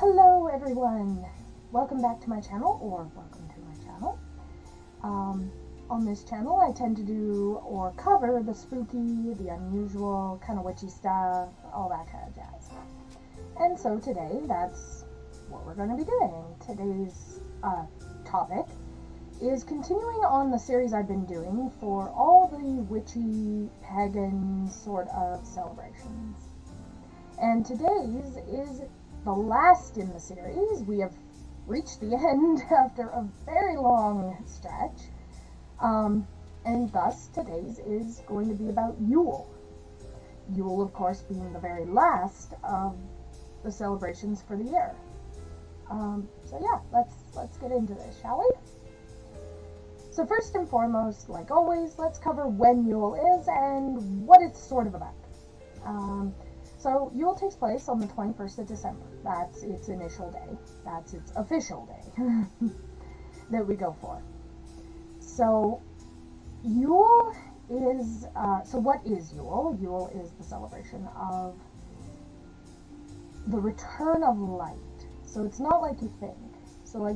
Hello everyone! Welcome back to my channel, or welcome to my channel. On this channel I tend to do or cover the spooky, the unusual, kind of witchy stuff, all that kind of jazz. And so today, that's what we're going to be doing. Today's topic is continuing on the series I've been doing for all the witchy, pagan sort of celebrations. And today's is the last in the series. We have reached the end after a very long stretch. And thus today's is going to be about Yule. Yule, of course, being the very last of the celebrations for the year. So yeah, let's get into this, shall we? So first and foremost, like always, let's cover when Yule is and what it's sort of about. So Yule takes place on the 21st of December. That's its initial day. That's its official day that we go for. So Yule is, so what is Yule? Yule is the celebration of the return of light. So it's not like you think. So like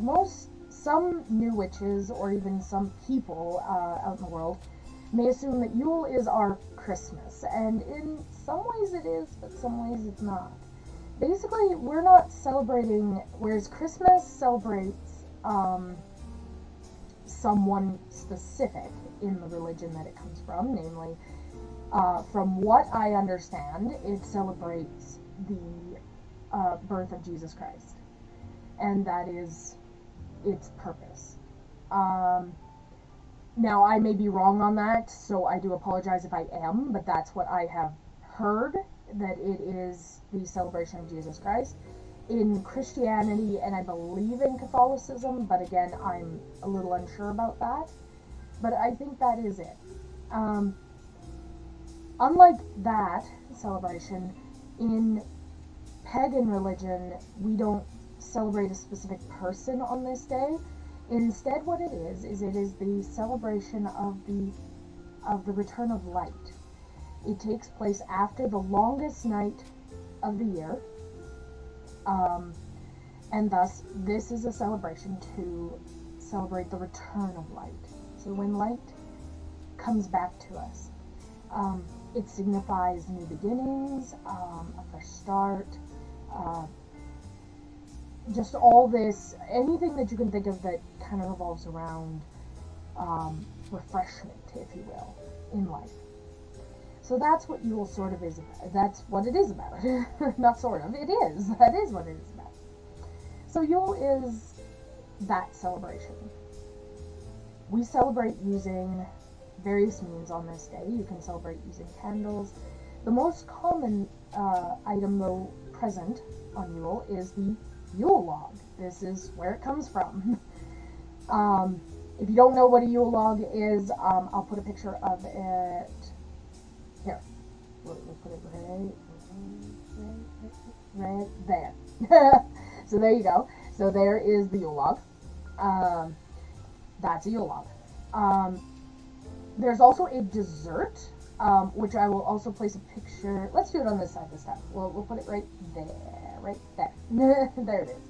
some new witches or even some people out in the world may assume that Yule is our Christmas, and in some ways it is, but some ways it's not. Basically, we're not celebrating, whereas Christmas celebrates someone specific in the religion that it comes from, namely, from what I understand, it celebrates the birth of Jesus Christ, and that is its purpose. Now, I may be wrong on that, so I do apologize if I am, but that's what I have heard, that it is the celebration of Jesus Christ. In Christianity, and I believe in Catholicism, but again, I'm a little unsure about that. But I think that is it. Unlike that celebration, in pagan religion, we don't celebrate a specific person on this day. Instead, what it is the celebration of the return of light. It takes place after the longest night of the year, and thus this is a celebration to celebrate the return of light. So when light comes back to us, it signifies new beginnings, a fresh start, just all this, anything that you can think of that kind of revolves around refreshment, if you will, in life. So that's what Yule sort of is about. That's what it is about. Not sort of, it is. That is what it is about. So Yule is that celebration. We celebrate using various means on this day. You can celebrate using candles. The most common item, though, present on Yule is the Yule log. This is where it comes from. If you don't know what a Yule log is, I'll put a picture of it here. We'll put it right there. So there you go. So there is the Yule log. That's a Yule log. There's also a dessert, which I will also place a picture. Let's do it on this side this time. We'll put it right there. Right there. There it is.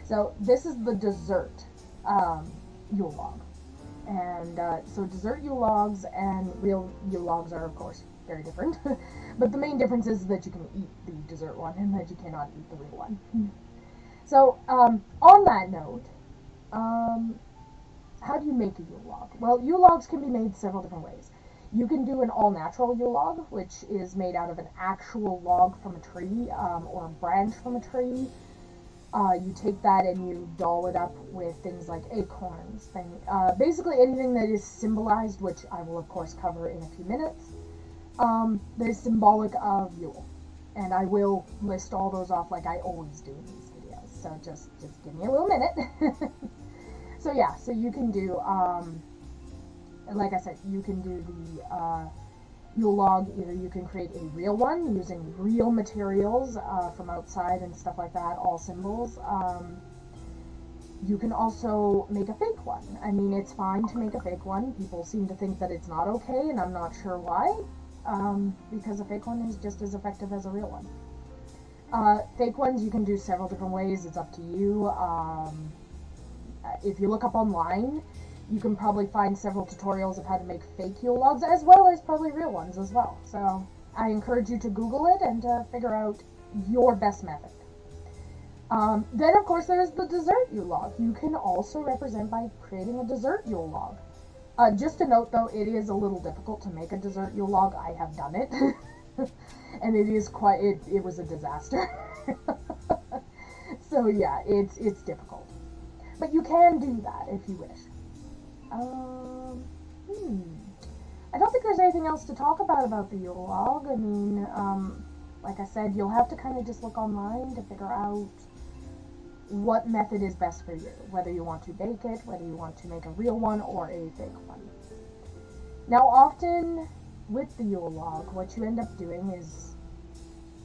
So this is the dessert Yule log. And so dessert Yule logs and real Yule logs are, of course, very different. But the main difference is that you can eat the dessert one and that you cannot eat the real one. So on that note, how do you make a Yule log? Well, Yule logs can be made several different ways. You can do an all-natural Yule log, which is made out of an actual log from a tree, or a branch from a tree. You take that and you doll it up with things like acorns, basically anything that is symbolized, which I will of course cover in a few minutes, that is symbolic of Yule. And I will list all those off like I always do in these videos, so just give me a little minute. So yeah, so you can do, like I said, you can do the Yule log. Either you can create a real one using real materials from outside and stuff like that, all symbols. You can also make a fake one. I mean, it's fine to make a fake one. People seem to think that it's not okay, and I'm not sure why, because a fake one is just as effective as a real one. Fake ones you can do several different ways. It's up to you. If you look up online, you can probably find several tutorials of how to make fake Yule logs, as well as probably real ones as well. So I encourage you to Google it and figure out your best method. Then, of course, there's the dessert Yule log. You can also represent by creating a dessert Yule log. Just a note, though, it is a little difficult to make a dessert Yule log. I have done it, and it is quite. It was a disaster. So yeah, it's difficult, but you can do that if you wish. I don't think there's anything else to talk about the Yule log. I mean, like I said, you'll have to kind of just look online to figure out what method is best for you, whether you want to bake it, whether you want to make a real one or a fake one. Now, often with the Yule log, what you end up doing is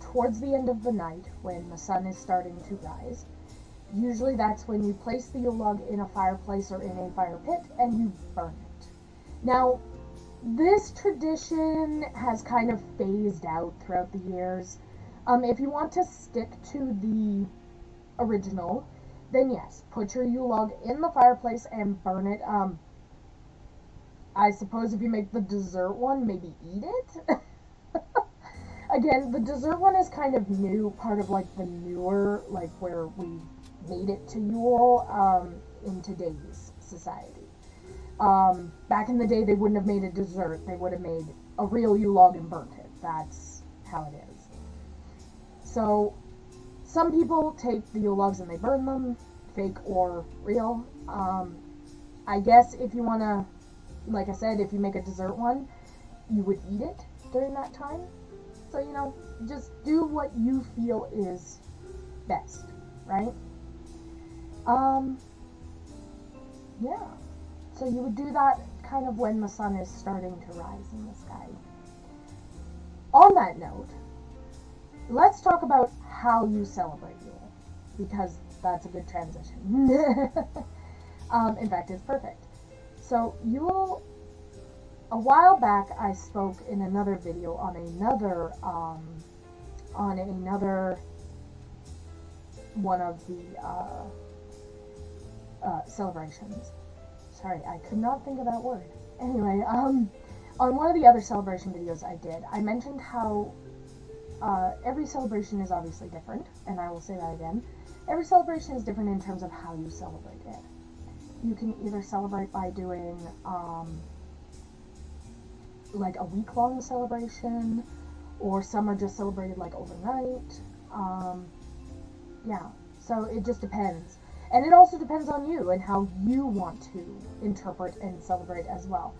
towards the end of the night, when the sun is starting to rise, usually that's when you place the Yule log in a fireplace or in a fire pit and you burn it. Now, this tradition has kind of phased out throughout the years. If you want to stick to the original, then yes, put your Yule log in the fireplace and burn it. I suppose if you make the dessert one, maybe eat it. Again, the dessert one is kind of new, part of like the newer, like where we made it to Yule in today's society. Back in the day, they wouldn't have made a dessert. They would have made a real Yule log and burnt it. That's how it is. So some people take the Yule logs and they burn them, fake or real. I guess if you want to, like I said, if you make a dessert one, you would eat it during that time. So, you know, just do what you feel is best, right? Yeah. So you would do that kind of when the sun is starting to rise in the sky. On that note, let's talk about how you celebrate Yule, because that's a good transition. In fact, it's perfect. So Yule, a while back I spoke in another video on another one of the celebrations. Sorry, I could not think of that word. Anyway, on one of the other celebration videos I did, I mentioned how every celebration is obviously different, and I will say that again. Every celebration is different in terms of how you celebrate it. You can either celebrate by doing like a week-long celebration, or some are just celebrated like overnight. Yeah, so it just depends. And it also depends on you and how you want to interpret and celebrate as well.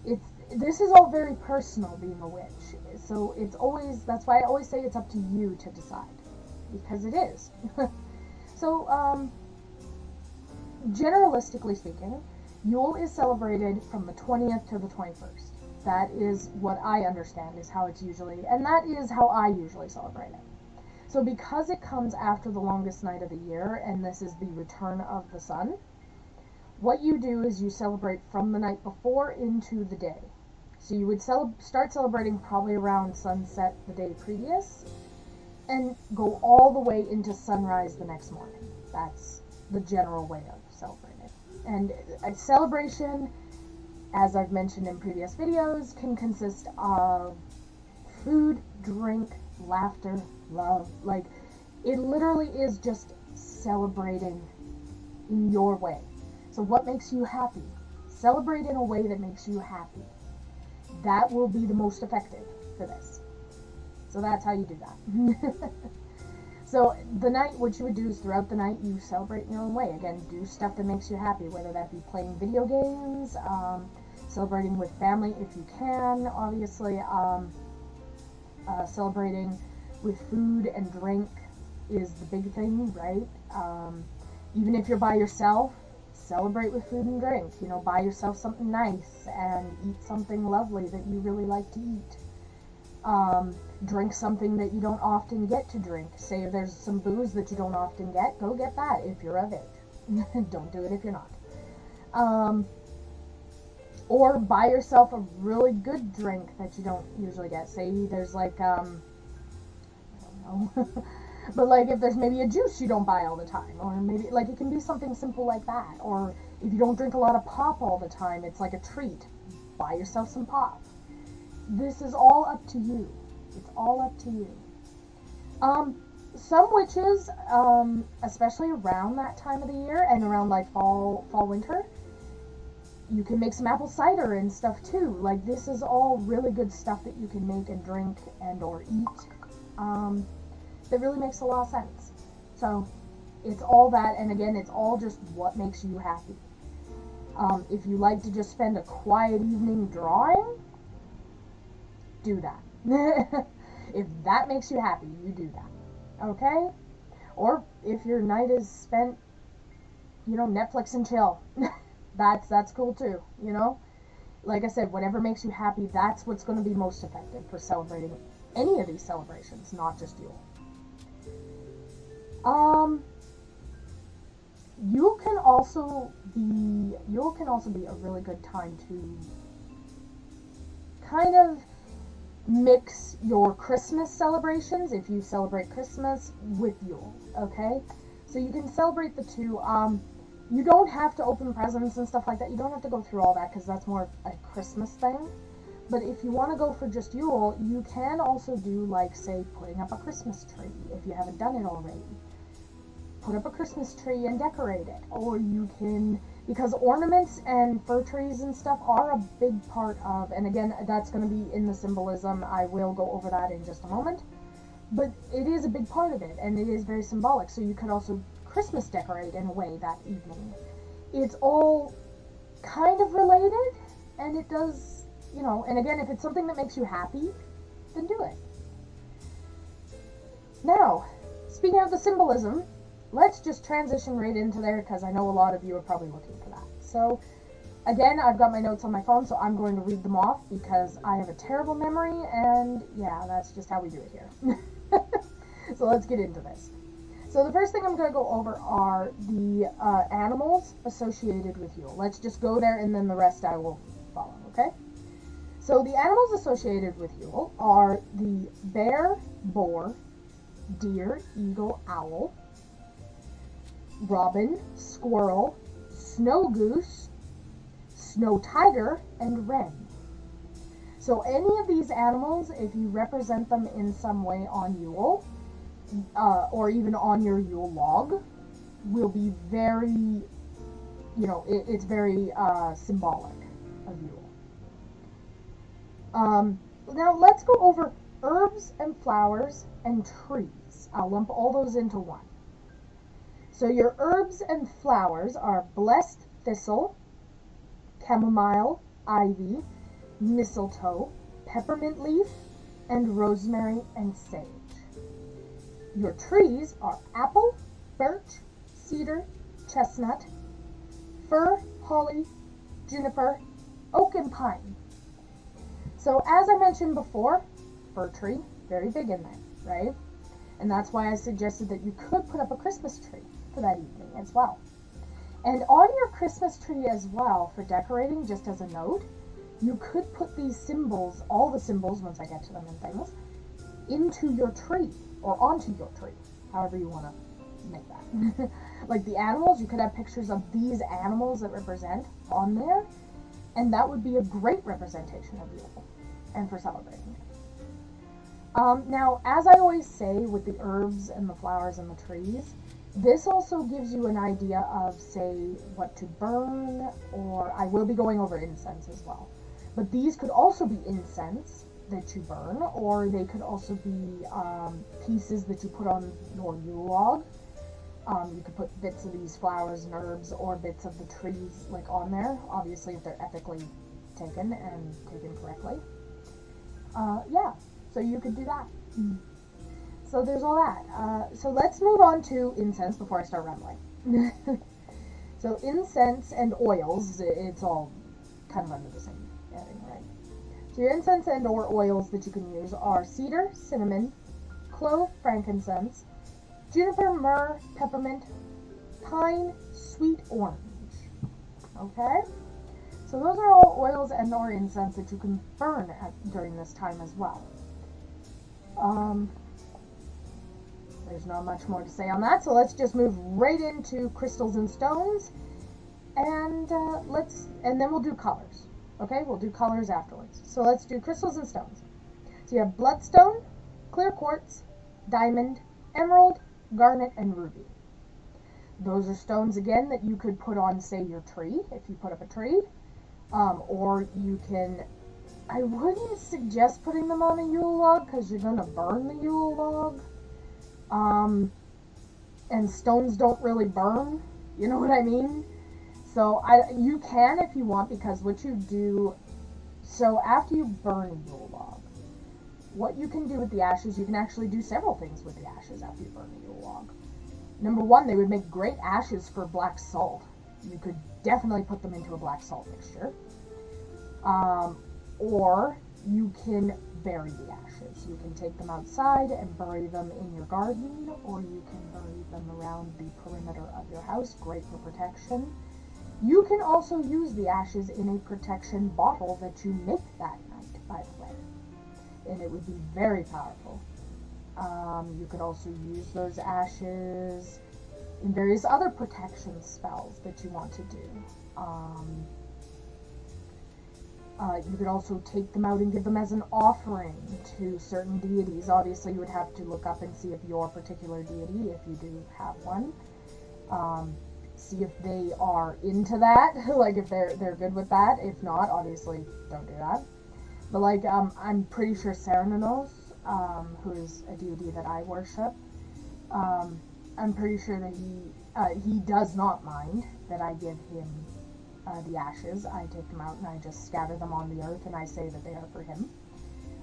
This is all very personal, being a witch. So it's always, that's why I always say it's up to you to decide. Because it is. So, generalistically speaking, Yule is celebrated from the 20th to the 21st. That is what I understand is how it's usually, and that is how I usually celebrate it. So because it comes after the longest night of the year, and this is the return of the sun, what you do is you celebrate from the night before into the day. So you would start celebrating probably around sunset the day previous, and go all the way into sunrise the next morning. That's the general way of celebrating. And a celebration, as I've mentioned in previous videos, can consist of food, drink, laughter, love. Like, it literally is just celebrating in your way. So what makes you happy? Celebrate in a way that makes you happy. That will be the most effective for this. So that's how you do that. So the night, what you would do is throughout the night, you celebrate in your own way. Again, do stuff that makes you happy, whether that be playing video games, celebrating with family if you can, obviously, celebrating with food and drink is the big thing, right? Even if you're by yourself, celebrate with food and drink. You know, buy yourself something nice and eat something lovely that you really like to eat. Drink something that you don't often get to drink. Say if there's some booze that you don't often get, go get that if you're of age. Don't do it if you're not. Or buy yourself a really good drink that you don't usually get. Say there's like, I don't know. But like if there's maybe a juice you don't buy all the time, or maybe like it can be something simple like that. Or if you don't drink a lot of pop all the time, it's like a treat. Buy yourself some pop. This is all up to you. It's all up to you. Some witches, especially around that time of the year and around like fall, winter, you can make some apple cider and stuff too. Like this is all really good stuff that you can make and drink and or eat. That really makes a lot of sense. So it's all that, and again, it's all just what makes you happy. If you like to just spend a quiet evening drawing, do that. If that makes you happy, you do that. Okay? Or if your night is spent, you know, Netflix and chill. That's cool too, you know? Like I said, whatever makes you happy, that's what's going to be most effective for celebrating any of these celebrations, not just Yule. Yule can also be a really good time to kind of mix your Christmas celebrations, if you celebrate Christmas, with Yule, okay? So you can celebrate the two. You don't have to open presents and stuff like that. You don't have to go through all that because that's more a Christmas thing. But if you want to go for just Yule, you can also do, like, say, putting up a Christmas tree if you haven't done it already. Put up a Christmas tree and decorate it. Or you can, because ornaments and fir trees and stuff are a big part of, and again, that's going to be in the symbolism. I will go over that in just a moment. But it is a big part of it, and it is very symbolic. So you could also Christmas decorate in a way that evening. It's all kind of related, and it does, you know, and again, if it's something that makes you happy, then do it. Now, speaking of the symbolism, let's just transition right into there, because I know a lot of you are probably looking for that. So, again, I've got my notes on my phone, so I'm going to read them off, because I have a terrible memory, and yeah, that's just how we do it here. So let's get into this. So the first thing I'm going to go over are the animals associated with Yule. Let's just go there, and then the rest I will follow, okay? So the animals associated with Yule are the bear, boar, deer, eagle, owl, robin, squirrel, snow goose, snow tiger, and wren. So any of these animals, if you represent them in some way on Yule, or even on your Yule log, will be very, you know, it's very symbolic of Yule. Now let's go over herbs and flowers and trees. I'll lump all those into one. So your herbs and flowers are blessed thistle, chamomile, ivy, mistletoe, peppermint leaf, and rosemary and sage. Your trees are apple, birch, cedar, chestnut, fir, holly, juniper, oak, and pine. So as I mentioned before, fir tree, very big in there, right? And that's why I suggested that you could put up a Christmas tree for that evening as well. And on your Christmas tree as well, for decorating, just as a note, you could put these symbols, all the symbols, once I get to them and things, into your tree, or onto your tree, however you want to make that. Like the animals, you could have pictures of these animals that represent on there, and that would be a great representation of Yule, and for celebrating it. Now, as I always say with the herbs and the flowers and the trees, this also gives you an idea of, say, what to burn, or I will be going over incense as well. But these could also be incense that you burn, or they could also be pieces that you put on your Yule log. You could put bits of these flowers and herbs or bits of the trees like on there, obviously if they're ethically taken and taken correctly. Yeah, so you could do that. So there's all that. So let's move on to incense before I start rambling. So incense and oils, it's all kind of under the same heading, right? So your incense and or oils that you can use are cedar, cinnamon, clove, frankincense, juniper, myrrh, peppermint, pine, sweet orange. Okay? So those are all oils and or incense that you can burn during this time as well. there's not much more to say on that, so let's just move right into crystals and stones, and then we'll do colors. Okay, we'll do colors afterwards. So let's do crystals and stones. So you have bloodstone, clear quartz, diamond, emerald, garnet, and ruby. Those are stones, again, that you could put on, say, your tree, if you put up a tree. Or you can, I wouldn't suggest putting them on a Yule log, because you're going to burn the Yule log. And stones don't really burn, you know what I mean? So you can if you want, because what you do, so after you burn a Yule log, what you can do with the ashes, you can actually do several things with the ashes after you burn a Yule log. Number one, they would make great ashes for black salt. You could definitely put them into a black salt mixture. Or you can bury the ashes. You can take them outside and bury them in your garden, or you can bury them around the perimeter of your house. Great for protection. You can also use the ashes in a protection bottle that you make that night, by the way. And it would be very powerful. You could also use those ashes in various other protection spells that you want to do. You could also take them out and give them as an offering to certain deities. Obviously, you would have to look up and see if your particular deity, if you do have one, see if they are into that, like if they're good with that. If not, obviously, don't do that. But like, I'm pretty sure Cernunnos, who is a deity that I worship, I'm pretty sure that he does not mind that I give him the ashes. I take them out and I just scatter them on the earth, and I say that they are for him,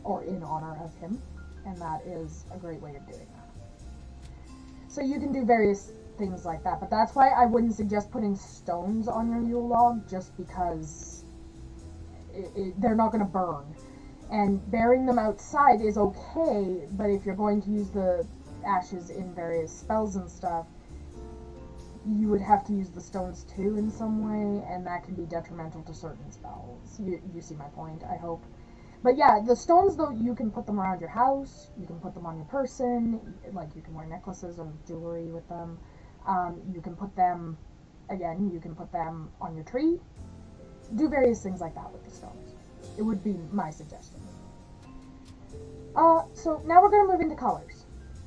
or in honor of him, and that is a great way of doing that. So you can do various things like that, but that's why I wouldn't suggest putting stones on your Yule log, just because they're not going to burn. And burying them outside is okay, but if you're going to use the ashes in various spells and stuff, you would have to use the stones too in some way, and that can be detrimental to certain spells. You see my point, I hope. But yeah, the stones, though, you can put them around your house, you can put them on your person, like you can wear necklaces or jewelry with them. You can put them, again, you can put them on your tree. Do various things like that with the stones. It would be my suggestion. So now we're going to move into colors.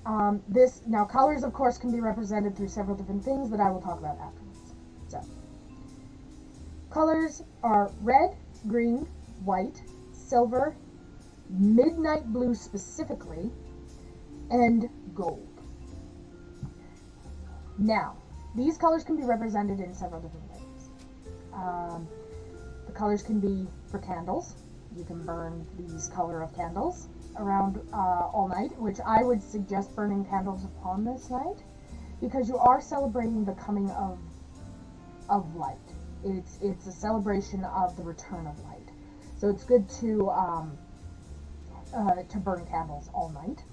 Now colors, of course, can be represented through several different things that I will talk about afterwards. So, colors are red, green, white, silver, midnight blue specifically, and gold. Now, these colors can be represented in several different ways. The colors can be for candles. You can burn these color of candles around all night, which I would suggest burning candles upon this night, because you are celebrating the coming of light. It's a celebration of the return of light. So it's good to burn candles all night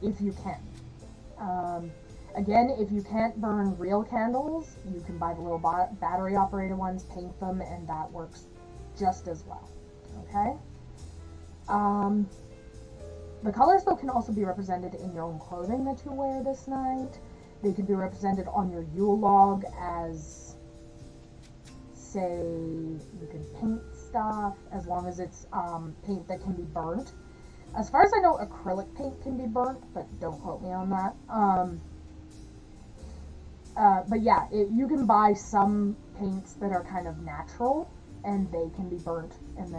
if you can. Again, if you can't burn real candles, you can buy the little battery operated ones, paint them, and that works just as well. Okay? The colors, though, can also be represented in your own clothing that you wear this night. They can be represented on your Yule log as, say, you can paint stuff, as long as it's paint that can be burnt. As far as I know, acrylic paint can be burnt, but don't quote me on that. But yeah, you can buy some paints that are kind of natural, and they can be burnt, and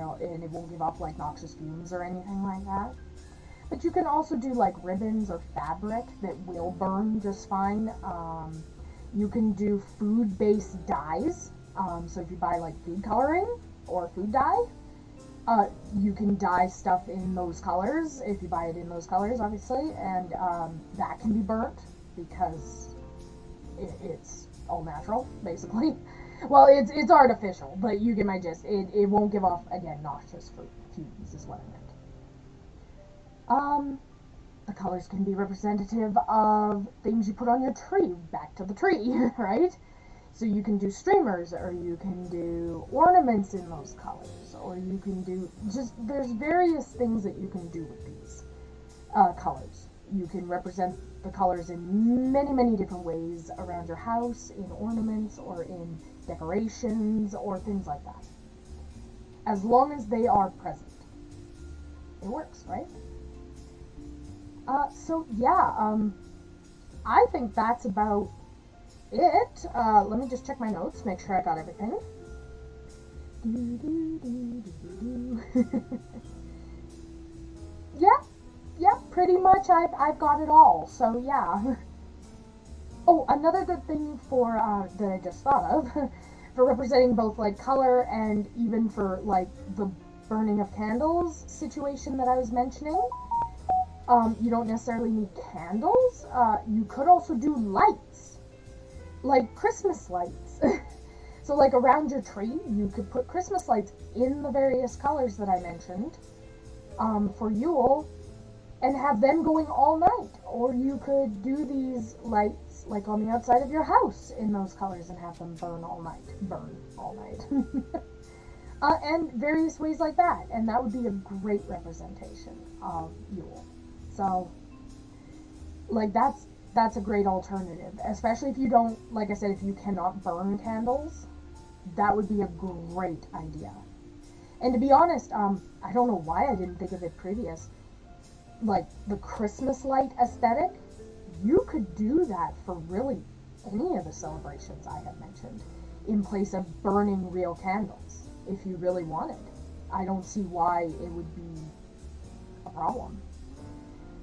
it won't give off like noxious fumes or anything like that. But you can also do like ribbons or fabric that will burn just fine. You can do food-based dyes. So if you buy like food coloring or food dye, you can dye stuff in those colors, if you buy it in those colors, obviously, and that can be burnt because it's all natural, basically. Well, it's artificial, but you get my gist. It won't give off, again, noxious fumes is what I meant. The colors can be representative of things you put on your tree, back to the tree, right? So you can do streamers, or you can do ornaments in those colors, or you can do there's various things that you can do with these colors. You can represent the colors in many, many different ways around your house, in ornaments, or in decorations, or things like that. As long as they are present. It works, right? So yeah, I think that's about it. Let me just check my notes, make sure I got everything. Yeah, pretty much I've got it all, so yeah. Oh, another good thing for, that I just thought of, for representing both, like, color and even for, like, the burning of candles situation that I was mentioning, you don't necessarily need candles. You could also do lights, like Christmas lights. So, like, around your tree, you could put Christmas lights in the various colors that I mentioned, for Yule, and have them going all night. Or you could do these lights, like, on the outside of your house in those colors and have them burn all night. And various ways like that. And that would be a great representation of Yule. So, like, that's a great alternative. Especially if you don't, like I said, if you cannot burn candles, that would be a great idea. And to be honest, I don't know why I didn't think of it previous. Like, the Christmas light aesthetic, you could do that for really any of the celebrations I have mentioned, in place of burning real candles, if you really wanted. I don't see why it would be a problem.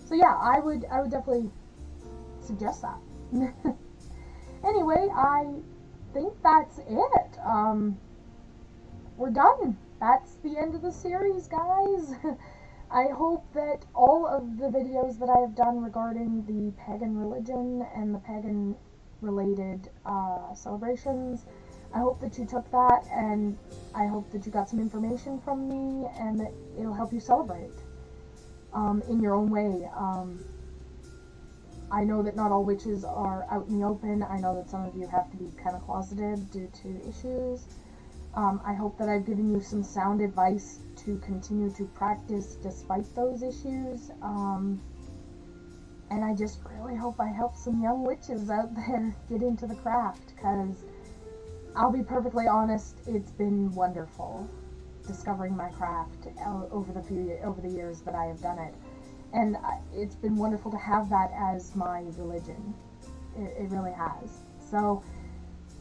So yeah, I would definitely suggest that. Anyway, I think that's it. We're done. That's the end of the series, guys. I hope that all of the videos that I have done regarding the pagan religion and the pagan related celebrations, I hope that you took that, and I hope that you got some information from me, and that it'll help you celebrate in your own way. I know that not all witches are out in the open. I know that some of you have to be kind of closeted due to issues. I hope that I've given you some sound advice to continue to practice despite those issues. And I just really hope I help some young witches out there get into the craft, because I'll be perfectly honest, it's been wonderful discovering my craft over the years that I have done it. And it's been wonderful to have that as my religion. It really has. So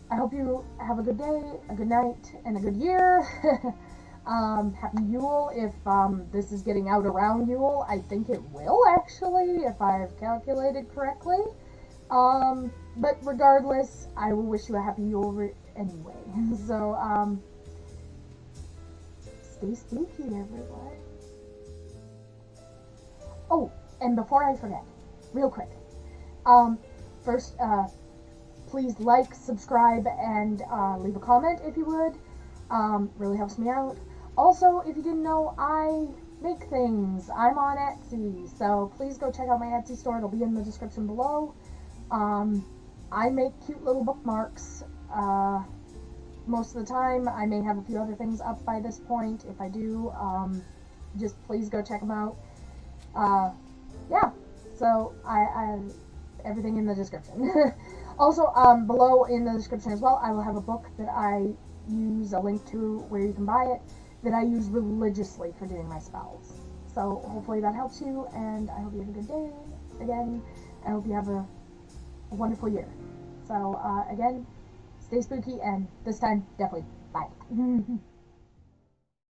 I hope you have a good day, a good night, and a good year. Happy Yule. If this is getting out around Yule, I think it will, actually, if I've calculated correctly. But regardless, I will wish you a happy Yule anyway. So, stay spooky, everyone. Oh, and before I forget, real quick, first, please like, subscribe, and leave a comment if you would. Really helps me out. Also, if you didn't know, I make things. I'm on Etsy, so please go check out my Etsy store. It'll be in the description below. I make cute little bookmarks most of the time. I may have a few other things up by this point. If I do, just please go check them out. Yeah, so I everything in the description. Also, below in the description as well, I will have a book that I use, a link to where you can buy it, that I use religiously for doing my spells. So hopefully that helps you, and I hope you have a good day. Again, I hope you have a wonderful year. So again, stay spooky, and this time, definitely, bye.